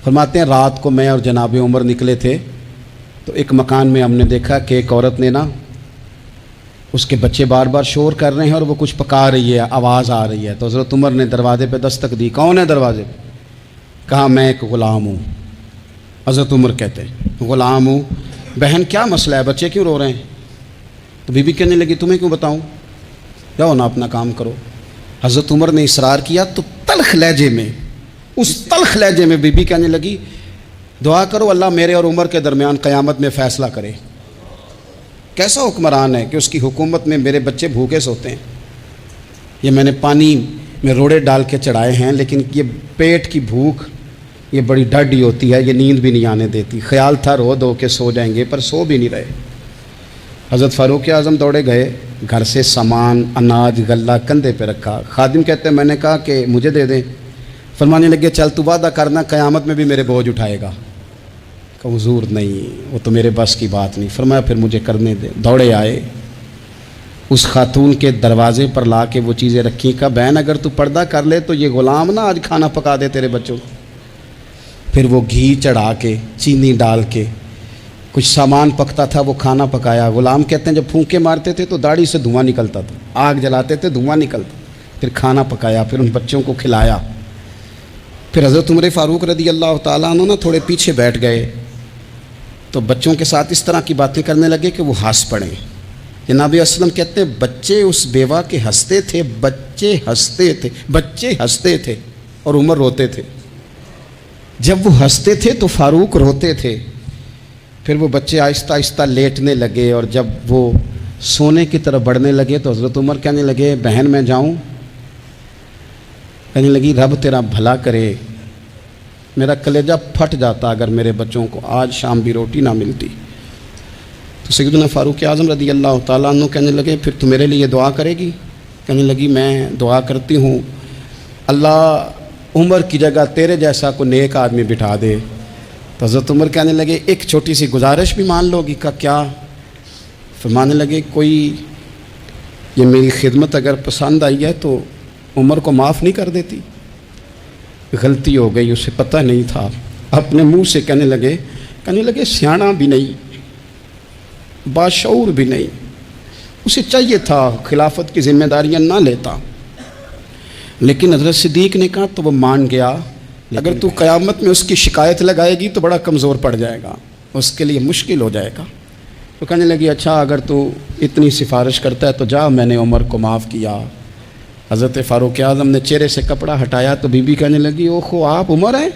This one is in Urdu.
فرماتے ہیں رات کو میں اور جناب عمر نکلے تھے تو ایک مکان میں ہم نے دیکھا کہ ایک عورت نے نا اس کے بچے بار بار شور کر رہے ہیں اور وہ کچھ پکا رہی ہے، آواز آ رہی ہے۔ تو حضرت عمر نے دروازے پہ دستک دی، کون ہے دروازے پہ؟ کہا میں ایک غلام ہوں۔ حضرت عمر کہتے ہیں غلام ہوں، بہن کیا مسئلہ ہے، بچے کیوں رو رہے ہیں؟ تو بی بی کہنے لگی تمہیں کیوں بتاؤں، جاؤ نا اپنا کام کرو۔ حضرت عمر نے اصرار کیا تو تلخ لہجے میں، اس تلخ لہجے میں بی بی کہنے لگی دعا کرو اللہ میرے اور عمر کے درمیان قیامت میں فیصلہ کرے۔ کیسا حکمران ہے کہ اس کی حکومت میں میرے بچے بھوکے سوتے ہیں؟ یہ میں نے پانی میں روڑے ڈال کے چڑھائے ہیں، لیکن یہ پیٹ کی بھوک یہ بڑی ڈاڈھی ہوتی ہے، یہ نیند بھی نہیں آنے دیتی۔ خیال تھا رو دو کہ سو جائیں گے، پر سو بھی نہیں رہے۔ حضرت فاروق اعظم دوڑے گئے، گھر سے سامان اناج غلہ کندھے پہ رکھا۔ خادم کہتے ہیں میں نے کہا کہ مجھے دے دیں، فرمانے لگے چل تو وعدہ کرنا قیامت میں بھی میرے بوجھ اٹھائے گا۔ کہ حضور نہیں، وہ تو میرے بس کی بات نہیں۔ فرمایا پھر مجھے کرنے دے۔ دوڑے آئے، اس خاتون کے دروازے پر لا کے وہ چیزیں رکھی، کہا بہن اگر تو پردہ کر لے تو یہ غلام نہ آج کھانا پکا دے تیرے بچوں کو۔ پھر وہ گھی چڑھا کے چینی ڈال کے کچھ سامان پکتا تھا وہ کھانا پکایا۔ غلام کہتے ہیں جب پھونکے مارتے تھے تو داڑھی سے دھواں نکلتا تھا، آگ جلاتے تھے دھواں نکلتا، پھر کھانا پکایا، پھر ان بچوں کو کھلایا۔ پھر حضرت عمر فاروق رضی اللہ تعالیٰ عنہ تھوڑے پیچھے بیٹھ گئے تو بچوں کے ساتھ اس طرح کی باتیں کرنے لگے کہ وہ ہنس پڑے۔ جناب اسلم کہتے ہیں بچے اس بیوہ کے ہنستے تھے، بچے ہنستے تھے اور عمر روتے تھے۔ جب وہ ہنستے تھے تو فاروق روتے تھے۔ پھر وہ بچے آہستہ آہستہ لیٹنے لگے، اور جب وہ سونے کی طرف بڑھنے لگے تو حضرت عمر کہنے لگے بہن میں جاؤں؟ کہنے لگی رب تیرا بھلا کرے، میرا کلیجہ پھٹ جاتا اگر میرے بچوں کو آج شام بھی روٹی نہ ملتی۔ تو سیدنا فاروق اعظم رضی اللہ تعالیٰ عنہ کہنے لگے پھر تو میرے لیے دعا کرے گی؟ کہنے لگی میں دعا کرتی ہوں اللہ عمر کی جگہ تیرے جیسا کو نیک آدمی بٹھا دے۔ تو حضرت عمر کہنے لگے ایک چھوٹی سی گزارش بھی مان لو گی؟ کا کیا؟ فرمانے لگے کوئی یہ میری خدمت اگر پسند آئی ہے تو عمر کو معاف نہیں کر دیتی؟ غلطی ہو گئی، اسے پتہ نہیں تھا۔ اپنے منہ سے کہنے لگے سیاںا بھی نہیں، باشعور بھی نہیں، اسے چاہیے تھا خلافت کی ذمہ داریاں نہ لیتا۔ لیکن حضرت صدیق نے کہا تو وہ مان گیا، اگر تو قیامت میں اس کی شکایت لگائے گی تو بڑا کمزور پڑ جائے گا، اس کے لیے مشکل ہو جائے گا۔ تو کہنے لگی اچھا اگر تو اتنی سفارش کرتا ہے تو جا، میں نے عمر کو معاف کیا۔ حضرت فاروق اعظم نے چہرے سے کپڑا ہٹایا تو بی بی کہنے لگی اوہو آپ عمر ہیں؟